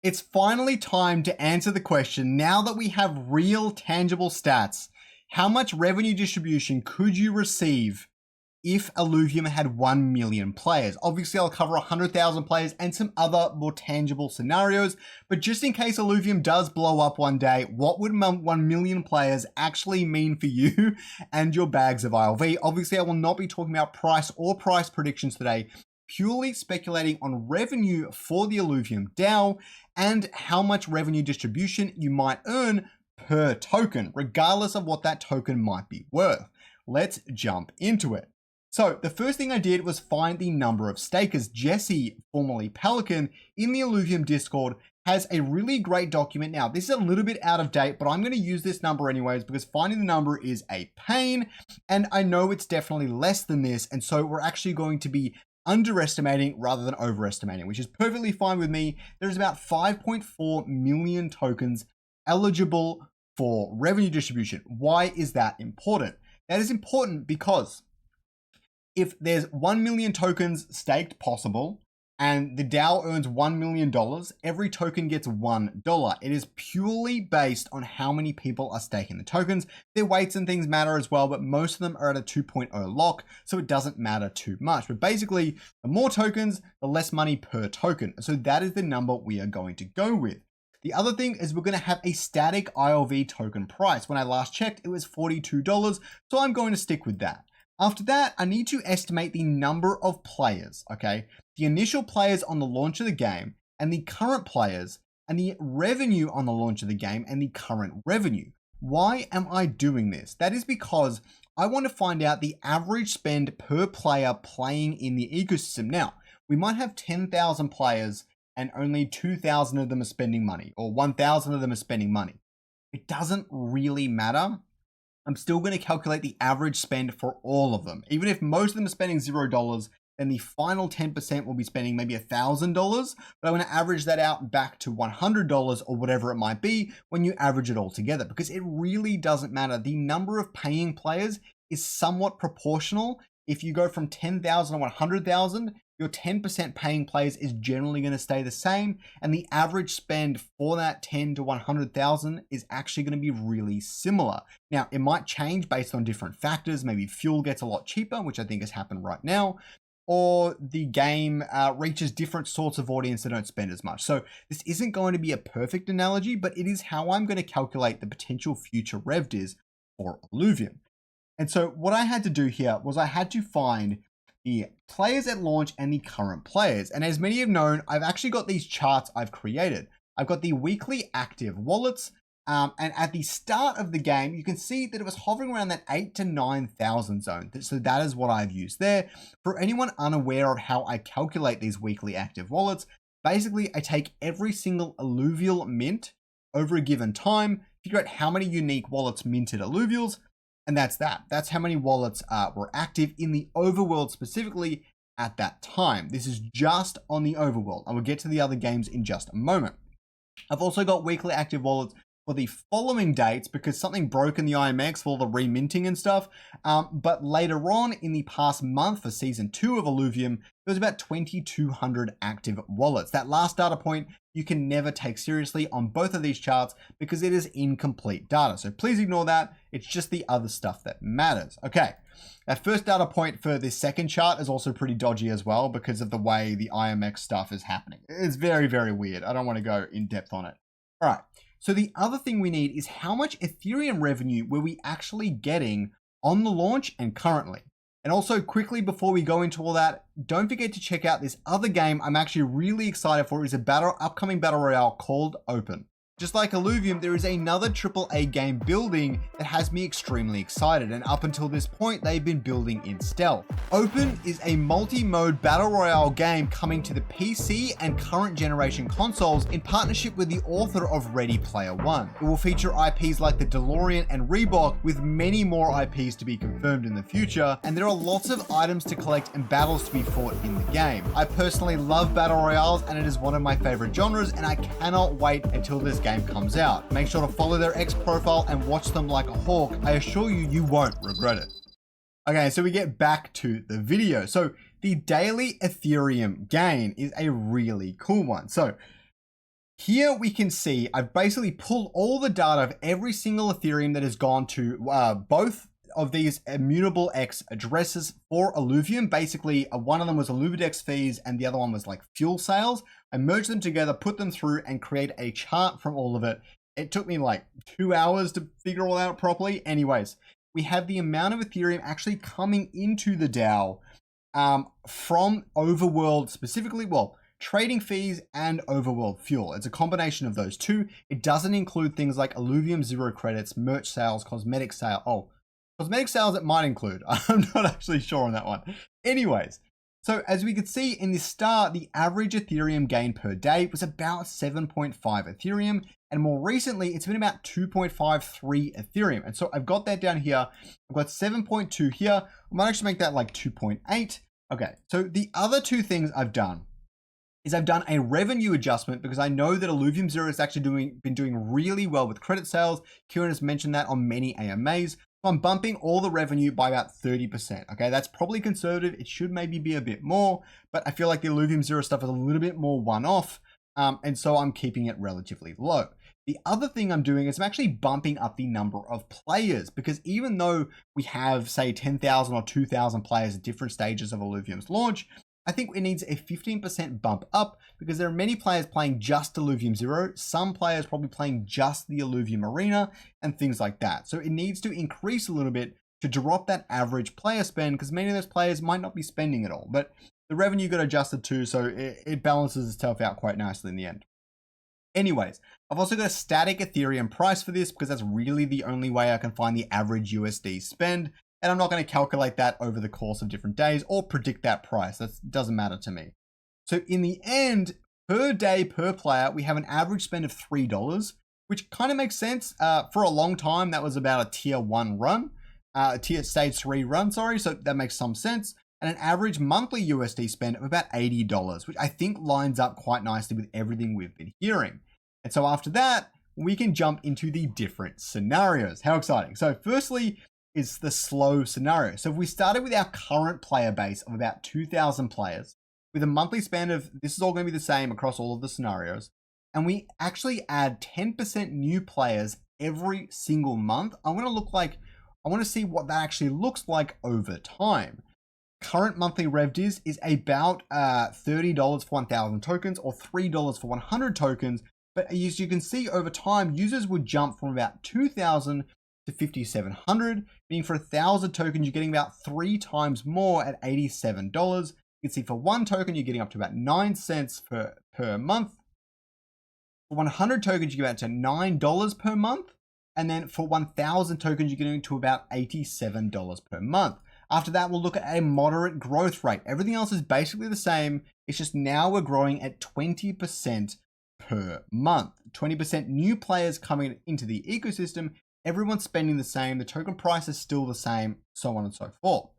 It's finally time to answer the question, now that we have real tangible stats, how much revenue distribution could you receive if Illuvium had 1 million players? Obviously, I'll cover 100,000 players and some other more tangible scenarios, but just in case Illuvium does blow up one day, what would 1 million players actually mean for you and your bags of ILV? Obviously, I will not be talking about price or price predictions today, purely speculating on revenue for the Illuvium DAO and how much revenue distribution you might earn per token, regardless of what that token might be worth. Let's jump into it. So the first thing I did was find the number of stakers. Jesse, formerly Pelican, in the Illuvium Discord has a really great document. Now, this is a little bit out of date, but I'm going to use this number anyways because finding the number is a pain, and I know it's definitely less than this, and so we're actually going to be underestimating rather than overestimating, which is perfectly fine with me. There's about 5.4 million tokens eligible for revenue distribution. Why is that important? That is important because if there's 1 million tokens staked possible and the DAO earns $1 million, every token gets $1. It is purely based on how many people are staking the tokens. Their weights and things matter as well, but most of them are at a 2.0 lock, so it doesn't matter too much. But basically, the more tokens, the less money per token. So that is the number we are going to go with. The other thing is we're going to have a static ILV token price. When I last checked, it was $42, so I'm going to stick with that. After that, I need to estimate the number of players, okay? The initial players on the launch of the game and the current players and the revenue on the launch of the game and the current revenue. Why am I doing this? That is because I want to find out the average spend per player playing in the ecosystem. Now, we might have 10,000 players and only 2,000 of them are spending money, or 1,000 of them are spending money. It doesn't really matter. I'm still going to calculate the average spend for all of them. Even if most of them are spending $0, then the final 10% will be spending maybe $1,000, but I'm going to average that out back to $100 or whatever it might be when you average it all together, because it really doesn't matter. The number of paying players is somewhat proportional. If you go from 10,000 to 100,000, your 10% paying players is generally going to stay the same, and the average spend for that 10 to 100,000 is actually going to be really similar. Now, it might change based on different factors. Maybe fuel gets a lot cheaper, which I think has happened right now, or the game reaches different sorts of audience that don't spend as much. So this isn't going to be a perfect analogy, but it is how I'm going to calculate the potential future rev is for Illuvium. And so what I had to do here was I had to find the players at launch and the current players. And as many have known, I've actually got these charts I've created. I've got the weekly active wallets. And at the start of the game, you can see that it was hovering around that 8,000 to 9,000 zone. So that is what I've used there. For anyone unaware of how I calculate these weekly active wallets, basically I take every single alluvial mint over a given time, figure out how many unique wallets minted alluvials, and that's that. That's how many wallets were active in the overworld specifically at that time. This is just on the overworld. I will get to the other games in just a moment. I've also got weekly active wallets for the following dates because something broke in the IMX for all the reminting and stuff. But later on in the past month for season 2 of Illuvium, there was about 2,200 active wallets. That last data point you can never take seriously on both of these charts because it is incomplete data. So please ignore that. It's just the other stuff that matters. Okay. That first data point for this second chart is also pretty dodgy as well because of the way the IMX stuff is happening. It's very, very weird. I don't want to go in depth on it. All right. So the other thing we need is how much Ethereum revenue were we actually getting on the launch and currently. And also quickly before we go into all that, don't forget to check out this other game I'm actually really excited for. It's a upcoming battle royale called Open. Just like Illuvium, there is another AAA game building that has me extremely excited, and up until this point, they've been building in stealth. Open is a multi-mode battle royale game coming to the PC and current generation consoles in partnership with the author of Ready Player One. It will feature IPs like the DeLorean and Reebok, with many more IPs to be confirmed in the future, and there are lots of items to collect and battles to be fought in the game. I personally love battle royales, and it is one of my favorite genres, and I cannot wait until this game comes out. Make sure to follow their X profile and watch them like a hawk. I assure you, you won't regret it. Okay, so we get back to the video. So the daily Ethereum gain is a really cool one. So Here we can see I've basically pulled all the data of every single Ethereum that has gone to both of these immutable X addresses for Illuvium. Basically, one of them was Illuvidex fees and the other one was like fuel sales. I merged them together, put them through, and create a chart from all of it. It took me like 2 hours to figure all out properly. Anyways, we have the amount of Ethereum actually coming into the DAO from Overworld specifically. Well, trading fees and Overworld fuel. It's a combination of those two. It doesn't include things like Illuvium 0 credits, merch sales, cosmetic sale. Oh, cosmetic sales it might include. I'm not actually sure on that one. Anyways, so as we could see in the start, the average Ethereum gain per day was about 7.5 Ethereum. And more recently, it's been about 2.53 Ethereum. And so I've got that down here. I've got 7.2 here. I might actually make that like 2.8. Okay, so the other two things I've done is I've done a revenue adjustment because I know that Illuvium 0 has actually been doing really well with credit sales. Kieran has mentioned that on many AMAs. So I'm bumping all the revenue by about 30%. Okay, that's probably conservative. It should maybe be a bit more, but I feel like the Illuvium 0 stuff is a little bit more one-off. And so I'm keeping it relatively low. The other thing I'm doing is I'm actually bumping up the number of players because even though we have, say, 10,000 or 2,000 players at different stages of Illuvium's launch, I think it needs a 15% bump up because there are many players playing just Illuvium 0, some players probably playing just the Illuvium Arena and things like that. So it needs to increase a little bit to drop that average player spend because many of those players might not be spending at all. But the revenue got adjusted too, so it balances itself out quite nicely in the end. Anyways, I've also got a static Ethereum price for this because that's really the only way I can find the average USD spend. And I'm not going to calculate that over the course of different days or predict that price. That doesn't matter to me. So in the end, per day, per player, we have an average spend of $3, which kind of makes sense. For a long time, that was about a tier 1 run, stage 3 run, sorry. So that makes some sense. And an average monthly USD spend of about $80, which I think lines up quite nicely with everything we've been hearing. And so after that, we can jump into the different scenarios. How exciting. So firstly, is the slow scenario. So if we started with our current player base of about 2,000 players with a monthly spend of, this is all going to be the same across all of the scenarios, and we actually add 10% new players every single month, I want to see what that actually looks like over time. Current monthly rev diz is about $30 for 1,000 tokens or $3 for 100 tokens. But as you can see over time, users would jump from about 2,000 to 5,700, meaning for 1,000 tokens, you're getting about 3 times more at $87. You can see for 1 token, you're getting up to about 9 cents per month. For 100 tokens, you get out to $9 per month. And then for 1,000 tokens, you're getting to about $87 per month. After that, we'll look at a moderate growth rate. Everything else is basically the same. It's just now we're growing at 20% per month. 20% new players coming into the ecosystem. Everyone's spending the same. The token price is still the same, so on and so forth.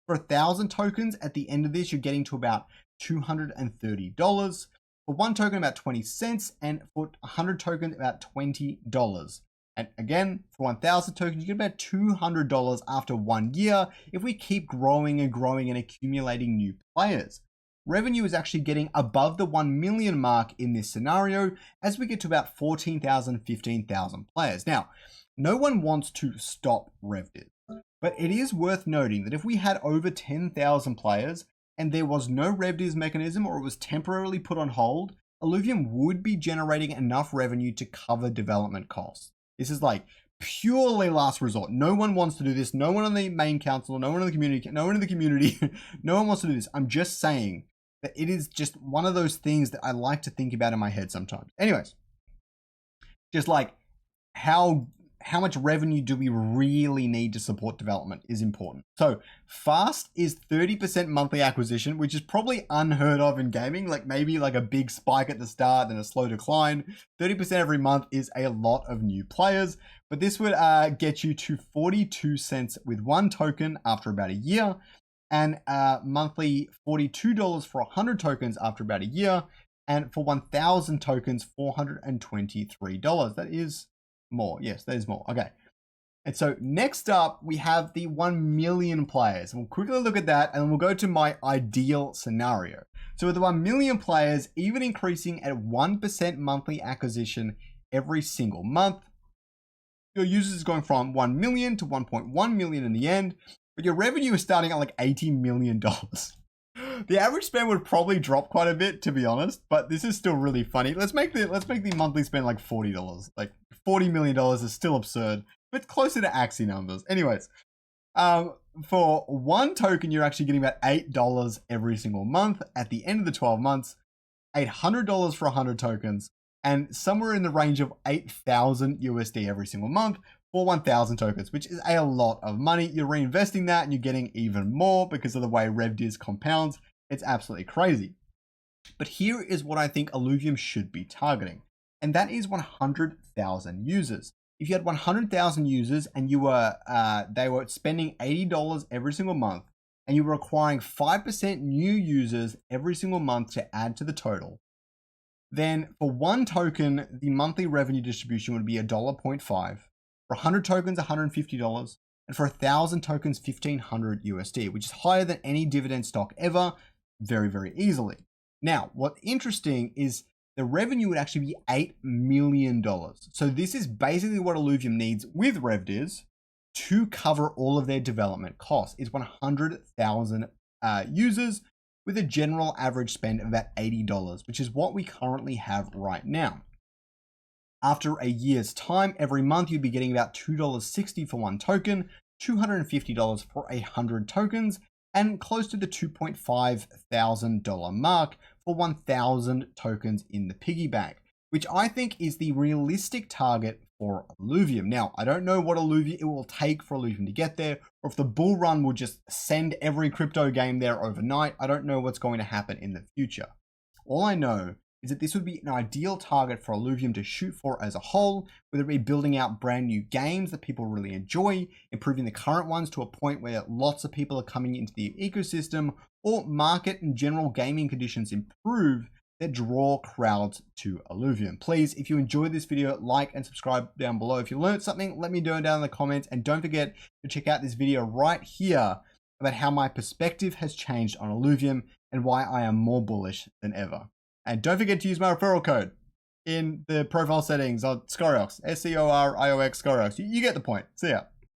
For 1,000 tokens at the end of this, you're getting to about $230. For 1 token, about 20 cents. And for 100 tokens, about $20. And again, for 1,000 tokens, you get about $200 after 1 year if we keep growing and growing and accumulating new players. Revenue is actually getting above the 1 million mark in this scenario as we get to about 14,000, 15,000 players. Now, no one wants to stop RevDiz, but it is worth noting that if we had over 10,000 players and there was no RevDiz mechanism or it was temporarily put on hold, Illuvium would be generating enough revenue to cover development costs. This is like purely last resort. No one wants to do this. No one on the main council, no one in the community, no one in the community, no one wants to do this. I'm just saying that it is just one of those things that I like to think about in my head sometimes. Anyways, just like how much revenue do we really need to support development is important. So fast is 30% monthly acquisition, which is probably unheard of in gaming, like maybe like a big spike at the start and a slow decline. 30% every month is a lot of new players, but this would get you to 42 cents with 1 token after about a year, and monthly $42 for 100 tokens after about a year, and for 1,000 tokens, $423. That is more. Yes, that is more. Okay. And so next up, we have the 1 million players. We'll quickly look at that and we'll go to my ideal scenario. So with the 1 million players, even increasing at 1% monthly acquisition every single month, your users is going from 1 million to 1.1 million in the end, but your revenue is starting at like $80 million. The average spend would probably drop quite a bit, to be honest, but this is still really funny. Let's make the monthly spend like $40. Like $40 million is still absurd, but closer to Axie numbers. Anyways, for one token, you're actually getting about $8 every single month at the end of the 12 months, $800 for 100 tokens, and somewhere in the range of 8,000 USD every single month for 1,000 tokens, which is a lot of money. You're reinvesting that and you're getting even more because of the way RevDiz compounds. It's absolutely crazy. But here is what I think Illuvium should be targeting, and that is 100,000 users. If you had 100,000 users and you were they were spending $80 every single month, and you were acquiring 5% new users every single month to add to the total, then for one token, the monthly revenue distribution would be $1.5. For 100 tokens, $150, and for 1,000 tokens, $1,500 USD, which is higher than any dividend stock ever, very, very easily. Now, what's interesting is the revenue would actually be $8 million. So this is basically what Illuvium needs with RevDiz to cover all of their development costs. Is 100,000 users with a general average spend of about $80, which is what we currently have right now. After a year's time, every month you'd be getting about $2.60 for one token, $250 for 100 tokens, and close to the $2.5 thousand mark for 1,000 tokens in the piggy bank, which I think is the realistic target for Illuvium. Now, I don't know what it will take for Illuvium to get there, or if the bull run will just send every crypto game there overnight. I don't know what's going to happen in the future. All I know is that this would be an ideal target for Illuvium to shoot for as a whole, whether it be building out brand new games that people really enjoy, improving the current ones to a point where lots of people are coming into the ecosystem, or market and general gaming conditions improve that draw crowds to Illuvium. Please, if you enjoyed this video, like and subscribe down below. If you learned something, let me know down in the comments, and don't forget to check out this video right here about how my perspective has changed on Illuvium and why I am more bullish than ever. And don't forget to use my referral code in the profile settings on Scoriox, SCORIOX, Scoriox. You get the point. See ya.